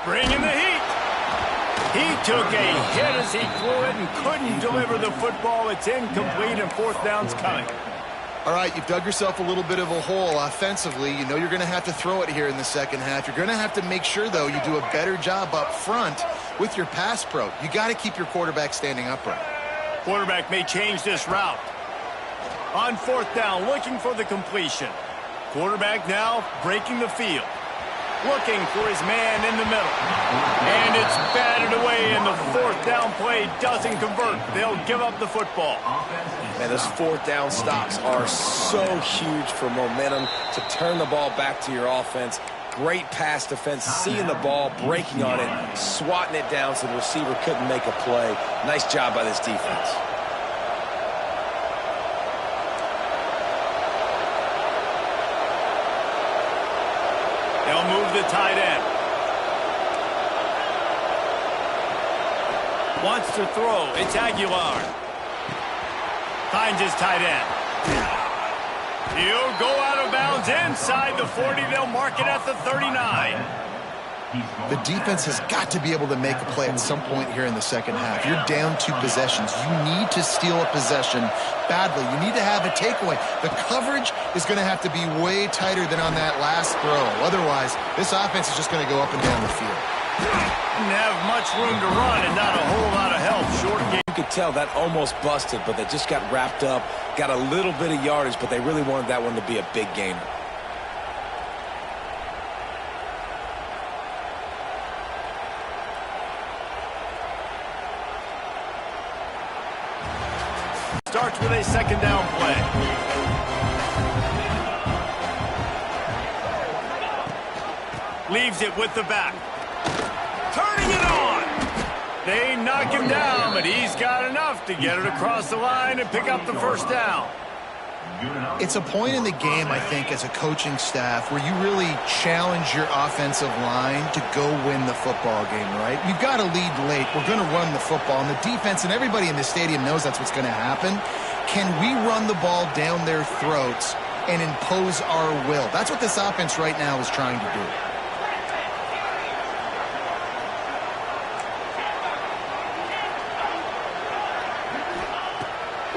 Bringing the heat. He took a hit as he threw it and couldn't deliver the football. It's incomplete and fourth down's coming. All right, you've dug yourself a little bit of a hole offensively. You know you're going to have to throw it here in the second half. You're going to have to make sure, though, you do a better job up front with your pass pro. You got to keep your quarterback standing upright. Quarterback may change this route. On fourth down, looking for the completion. Quarterback now breaking the field. Looking for his man in the middle. And it's batted away, and the fourth down play doesn't convert. They'll give up the football. Man, those fourth down stops are so huge for momentum to turn the ball back to your offense. Great pass defense, seeing the ball, breaking on it, swatting it down so the receiver couldn't make a play. Nice job by this defense. They'll move the tight end. Wants to throw. It's Aguilar. Finds his tight end. He'll go out of bounds Inbounds inside the 40. They'll mark it at the 39. The defense has got to be able to make a play at some point here in the second half. You're down 2 possessions. You need to steal a possession badly. You need to have a takeaway. The coverage is going to have to be way tighter than on that last throw. Otherwise, this offense is just going to go up and down the field. Didn't have much room to run and not a whole lot of help. Short game. You could tell that almost busted, but they just got wrapped up, got a little bit of yardage, but they really wanted that one to be a big gainer. Starts with a second down play. Leaves it with the back. Turning it on. They knock him down, but he's got enough to get it across the line and pick up the first down. It's a point in the game, I think, as a coaching staff where you really challenge your offensive line to go win the football game, right? We've got to lead late. We're going to run the football. And the defense and everybody in the stadium knows that's what's going to happen. Can we run the ball down their throats and impose our will? That's what this offense right now is trying to do.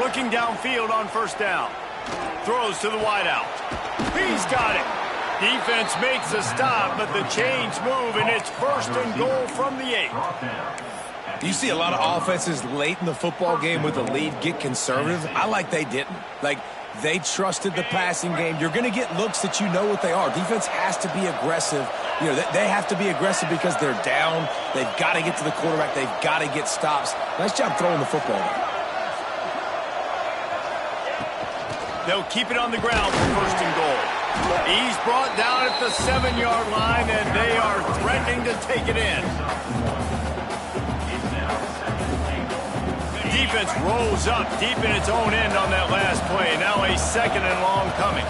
Looking downfield on first down. Throws to the wideout. He's got it. Defense makes a stop, but the chains move, and it's first and goal from the 8. You see a lot of offenses late in the football game with a lead get conservative. I like they didn't. Like, they trusted the passing game. You're going to get looks that you know what they are. Defense has to be aggressive. You know, they have to be aggressive because they're down. They've got to get to the quarterback. They've got to get stops. Nice job throwing the football. They'll keep it on the ground for first and goal. He's brought down at the 7-yard line, and they are threatening to take it in. Defense rolls up deep in its own end on that last play. Now a second and long coming.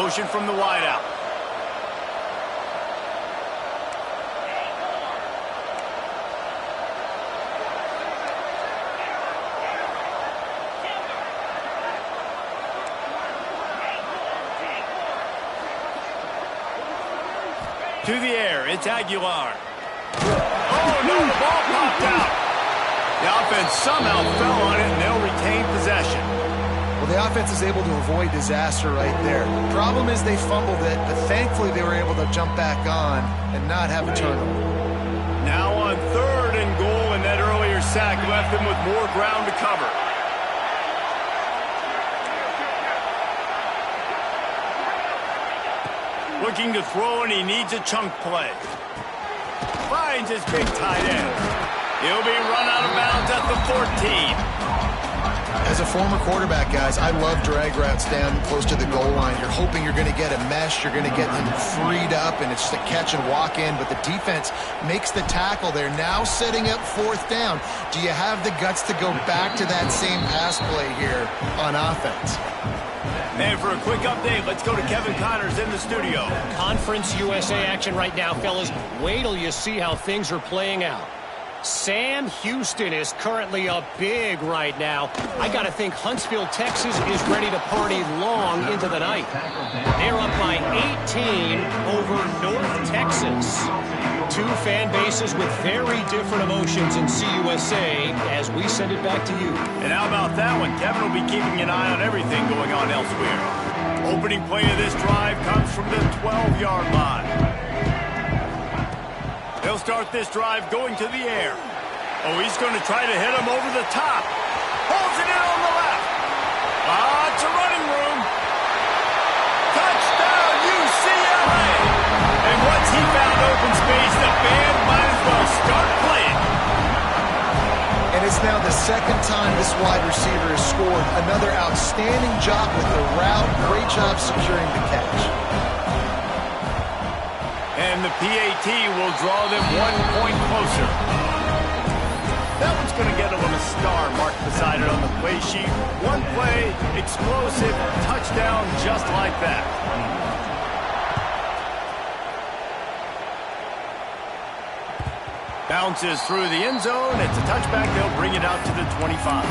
Motion from the wideout. To the air, it's Aguilar. Oh, no, the ball popped out. The offense somehow fell on it, and they'll retain possession. Well, the offense is able to avoid disaster right there. Problem is they fumbled it, but thankfully they were able to jump back on and not have a turnover. Now on third and goal, and that earlier sack left them with more ground to cover. Looking to throw, and he needs a chunk play. Finds his big tight end. He'll be run out of bounds at the 14. As a former quarterback, guys, I love drag routes down close to the goal line. You're hoping you're going to get a mesh. You're going to get him freed up, and it's just a catch and walk in. But the defense makes the tackle. They're now setting up fourth down. Do you have the guts to go back to that same pass play here on offense? And for a quick update, let's go to Kevin Connors in the studio. Conference USA action right now, fellas. Wait till you see how things are playing out. Sam Houston is currently up big right now. I got to think Huntsville, Texas is ready to party long into the night. They're up by 18 over North Texas. Two fan bases with very different emotions in CUSA as we send it back to you. And how about that one? Kevin will be keeping an eye on everything going on elsewhere. Opening play of this drive comes from the 12-yard line. They'll start this drive going to the air. Oh, he's going to try to hit him over the top. Holds it in on the left. It's a running room. Touchdown, UCLA. And once he found open space, the band might as well start playing. And it's now the second time this wide receiver has scored. Another outstanding job with the route. Great job securing the catch. And the PAT will draw them 1 point closer. That one's going to get a little star marked beside it on the play sheet. One play, explosive, touchdown just like that. Bounces through the end zone. It's a touchback. They'll bring it out to the 25.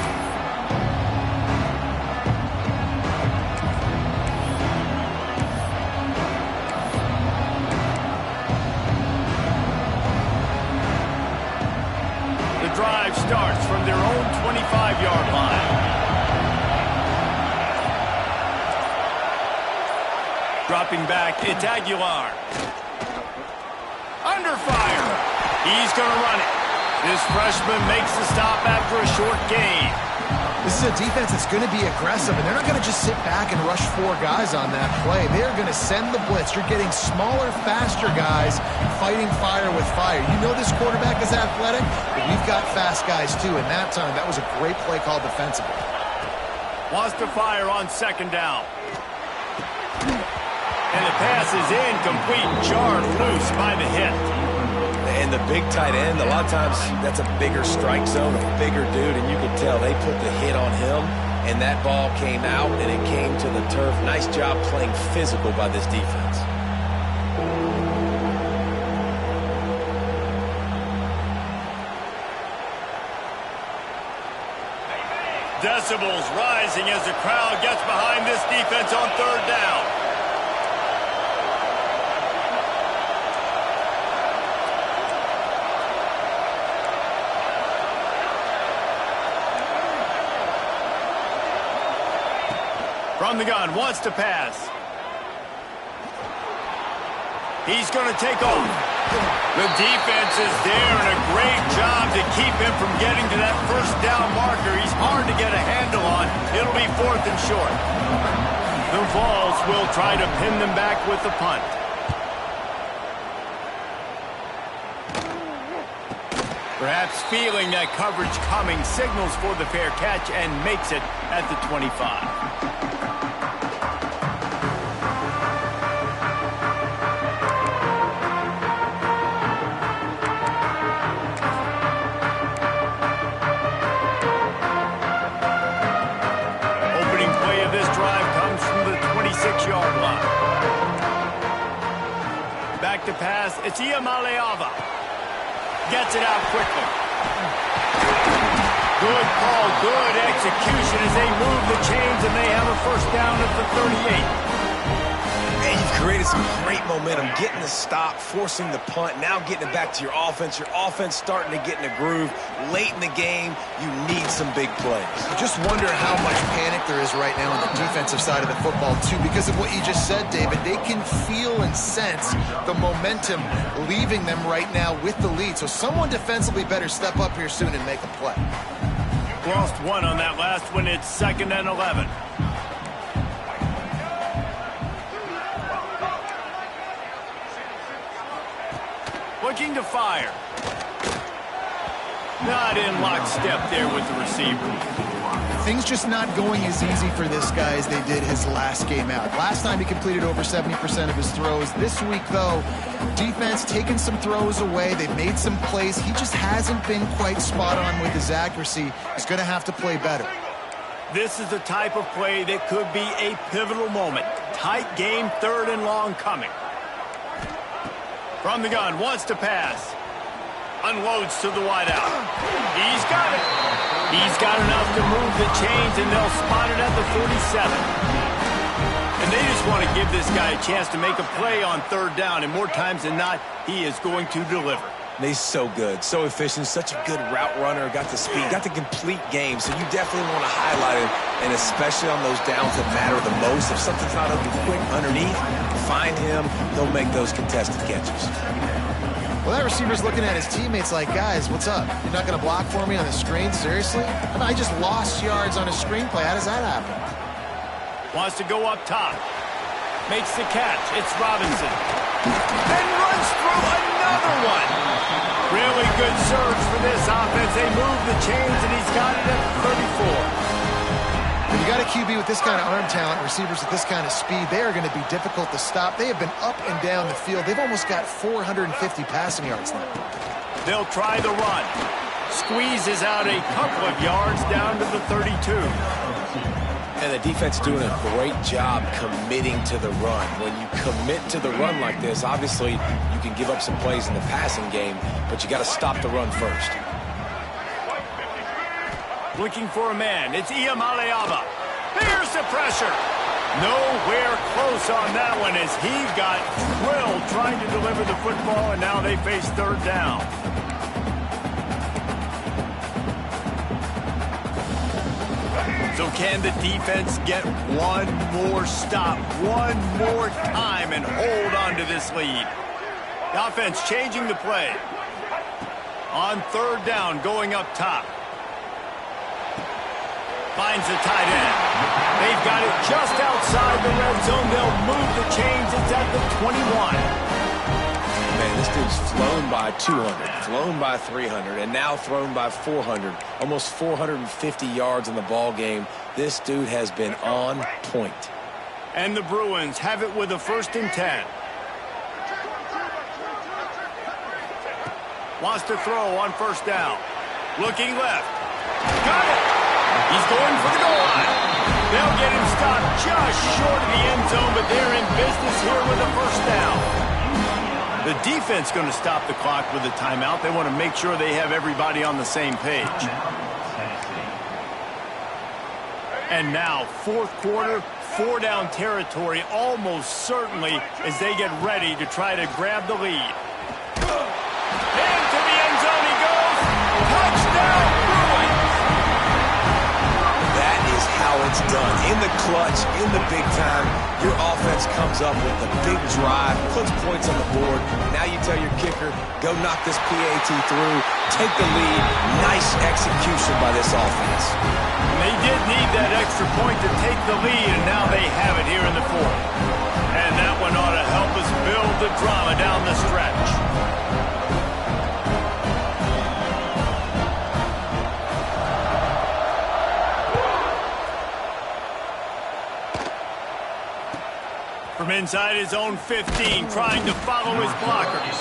Dropping back, it's Aguilar. Under fire. He's going to run it. This freshman makes the stop after a short gain. This is a defense that's going to be aggressive, and they're not going to just sit back and rush 4 guys on that play. They're going to send the blitz. You're getting smaller, faster guys fighting fire with fire. You know this quarterback is athletic, but we've got fast guys too. In that time, that was a great play call defensively. Wants to fire on second down. And the pass is incomplete, jarred loose by the hit. And the big tight end, a lot of times that's a bigger strike zone, a bigger dude, and you can tell they put the hit on him, and that ball came out, and it came to the turf. Nice job playing physical by this defense. Decibels rising as the crowd gets behind this defense on third down. From the gun, wants to pass. He's going to take off. The defense is there, and a great job to keep him from getting to that first down marker. He's hard to get a handle on. It'll be 4th and short. The Vols will try to pin them back with the punt. Perhaps feeling that coverage coming, signals for the fair catch and makes it at the 25. Back to pass, it's Iamaleava. Gets it out quickly. Good call, good execution as they move the chains, and they have a first down at the 38. And you've created some great momentum, getting the stop, forcing the punt, now getting it back to your offense. Your offense starting to get in a groove. Late in the game, you need some big plays. I just wonder how much panic there is right now on the defensive side of the football, too, because of what you just said, David. They can feel and sense the momentum leaving them right now with the lead. So someone defensively better step up here soon and make a play. Lost one on that last one. It's 2nd and 11. Looking to fire. Not in lockstep there with the receiver. Things just not going as easy for this guy as they did his last game out. Last time he completed over 70% of his throws. This week, though, defense taking some throws away. They've made some plays. He just hasn't been quite spot on with his accuracy. He's going to have to play better. This is the type of play that could be a pivotal moment. Tight game, 3rd and long coming. From the gun, wants to pass. Unloads to the wideout. He's got it. He's got enough to move the chains, and they'll spot it at the 47. And they just want to give this guy a chance to make a play on 3rd down, and more times than not, he is going to deliver. And he's so good, so efficient, such a good route runner, got the speed, got the complete game, so you definitely want to highlight him, and especially on those downs that matter the most. If something's not open quick underneath, find him, he'll make those contested catches. Well, that receiver's looking at his teammates like, guys, what's up? You're not going to block for me on the screen? Seriously? I just lost yards on a screenplay. How does that happen? Wants to go up top. Makes the catch. It's Robinson. Then runs through another one. Really good surge for this offense. They move the chains, and he's got it at 34. When you got a QB with this kind of arm talent, receivers with this kind of speed, they are going to be difficult to stop. They have been up and down the field. They've almost got 450 passing yards now. They'll try the run. Squeezes out a couple of yards down to the 32. And the defense doing a great job committing to the run. When you commit to the run like this, obviously you can give up some plays in the passing game, but you got to stop the run first. Looking for a man. It's Iamaleava. There's the pressure. Nowhere close on that one as he got drilled trying to deliver the football, and now they face 3rd down. So can the defense get one more stop, one more time, and hold on to this lead? The offense changing the play. On third down, going up top. Finds the tight end. They've got it just outside the red zone. They'll move the chains. It's at the 21. Man, this dude's flown by 200, flown by 300, and now thrown by 400. Almost 450 yards in the ball game. This dude has been on point. And the Bruins have it with a 1st and 10. Wants to throw on 1st down. Looking left. Got it. He's going for the goal line. They'll get him stopped just short of the end zone, but they're in business here with a 1st down. The defense going to stop the clock with a timeout. They want to make sure they have everybody on the same page. And now, 4th quarter, 4-down territory almost certainly as they get ready to try to grab the lead. Into the end zone he goes. Touchdown, Bruins! That is how it's done. In the clutch, in the big time, your offense comes up with the big drive, puts points on the board. Now you tell your kicker, go knock this PAT through, take the lead. Nice execution by this offense. They did need that extra point to take the lead, and now they have it here in the 4th. And that one ought to help us build the drama down the stretch. From inside his own 15, trying to follow his blockers.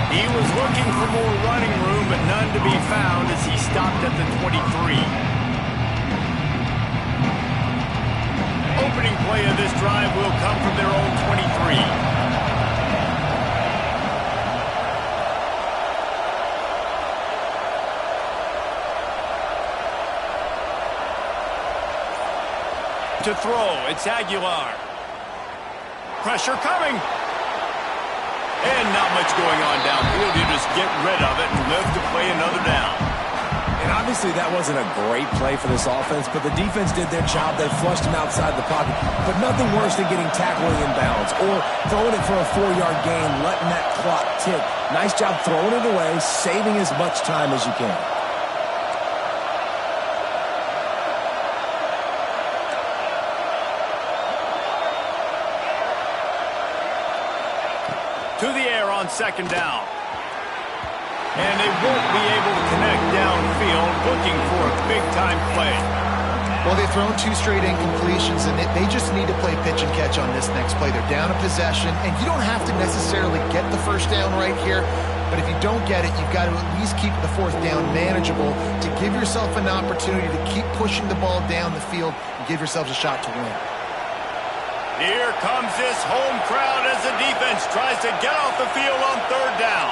He was looking for more running room, but none to be found as he stopped at the 23. Opening play of this drive will come from their own 23. To throw, it's Aguilar. Pressure coming. And not much going on downfield. You just get rid of it and live to play another down. And obviously that wasn't a great play for this offense, but the defense did their job. They flushed him outside the pocket. But nothing worse than getting tackled in bounds or throwing it for a 4-yard gain, letting that clock tick. Nice job throwing it away, saving as much time as you can. To the air on 2nd down. And they won't be able to connect downfield, looking for a big-time play. Well, they've thrown 2 straight incompletions, and they just need to play pitch and catch on this next play. They're down a possession, and you don't have to necessarily get the 1st down right here, but if you don't get it, you've got to at least keep the 4th down manageable to give yourself an opportunity to keep pushing the ball down the field and give yourselves a shot to win. Here comes this home crowd as the defense tries to get off the field on 3rd down.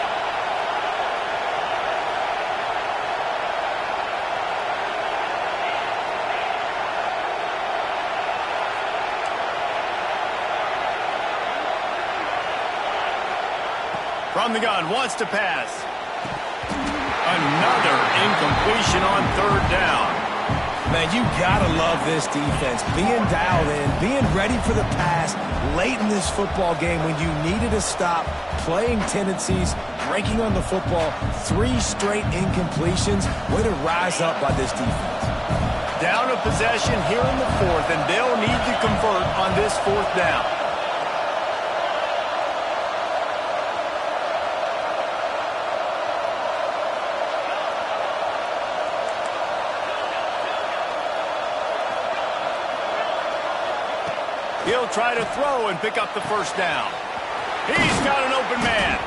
From the gun, wants to pass. Another incompletion on 3rd down. Man, you gotta love this defense. Being dialed in, being ready for the pass late in this football game when you needed a stop, playing tendencies, breaking on the football, 3 straight incompletions. Way to rise up by this defense. Down a possession here in the 4th, and they'll need to convert on this 4th down. He'll try to throw and pick up the 1st down. He's got an open man.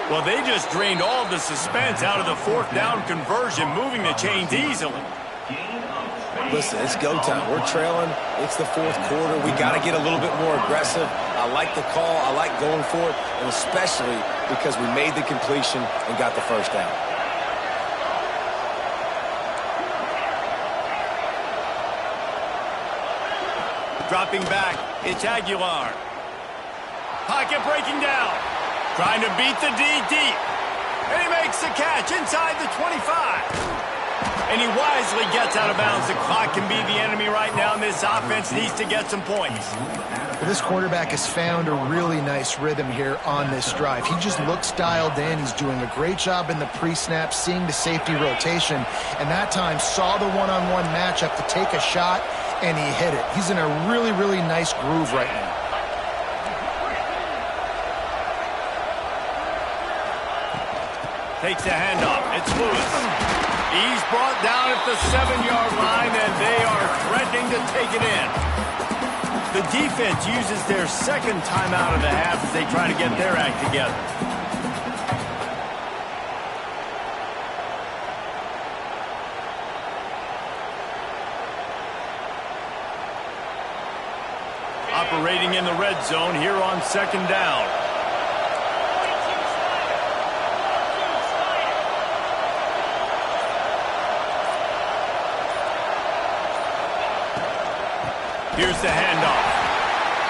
Well, they just drained all the suspense out of the 4th down conversion, moving the chains easily. Listen, it's go time. We're trailing. It's the 4th quarter. We got to get a little bit more aggressive. I like the call. I like going for it, and especially because we made the completion and got the 1st down. Dropping back, it's Aguilar. Pocket breaking down. Trying to beat the D deep. And he makes the catch inside the 25. And he wisely gets out of bounds. The clock can be the enemy right now, and this offense needs to get some points. Well, this quarterback has found a really nice rhythm here on this drive. He just looks dialed in. He's doing a great job in the pre-snap, seeing the safety rotation, and that time saw the one-on-one matchup to take a shot, and he hit it. He's in a really, really nice groove right now. Takes a handoff. It's Lewis. He's brought down at the 7-yard line, and they are threatening to take it in. The defense uses their second timeout of the half as they try to get their act together. Operating in the red zone here on second down. Here's the handoff.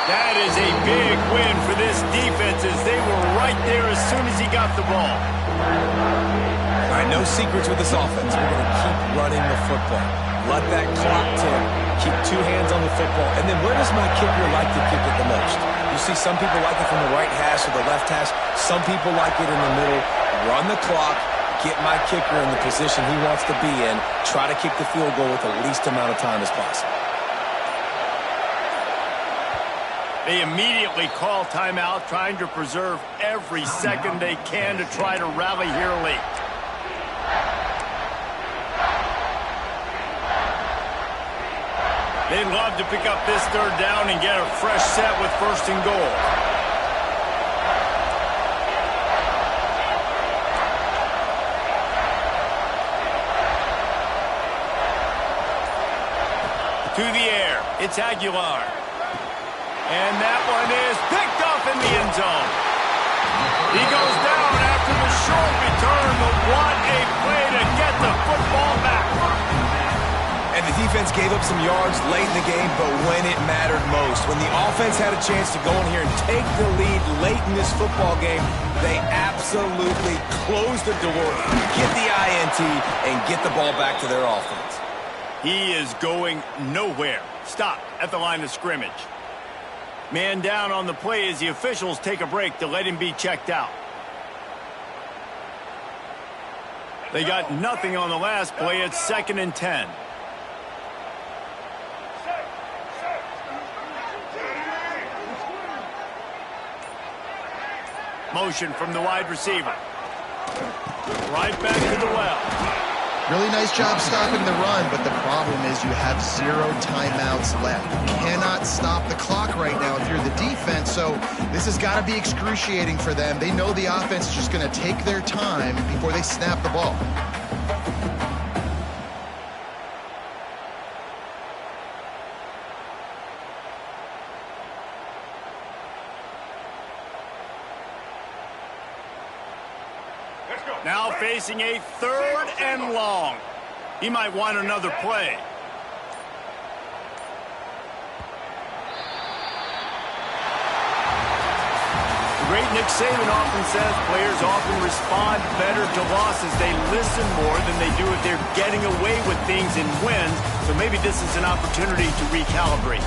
That is a big win for this defense as they were right there as soon as he got the ball. All right, no secrets with this offense. We're going to keep running the football. Let that clock tick. Keep two hands on the football. And then where does my kicker like to kick it the most? You see some people like it from the right hash or the left hash. Some people like it in the middle. Run the clock. Get my kicker in the position he wants to be in. Try to kick the field goal with the least amount of time as possible. They immediately call timeout, trying to preserve every second they can to try to rally here late. They'd love to pick up this third down and get a fresh set with first and goal. To the air, it's Aguilar. And that one is picked off in the end zone. He goes down after the short return, but what a play to get the football back. And the defense gave up some yards late in the game, but when it mattered most, when the offense had a chance to go in here and take the lead late in this football game, they absolutely closed the door, get the INT, and get the ball back to their offense. He is going nowhere. Stop at the line of scrimmage. Man down on the play as the officials take a break to let him be checked out. They got nothing on the last play. It's 2nd and 10. Motion from the wide receiver. Right back to the well. Really nice job stopping the run, but the problem is you have 0 timeouts left. You cannot stop the clock right now if you're the defense, so this has got to be excruciating for them. They know the offense is just going to take their time before they snap the ball. Now facing a 3rd and long. He might want another play. The great Nick Saban often says players often respond better to losses. They listen more than they do if they're getting away with things in wins. So maybe this is an opportunity to recalibrate.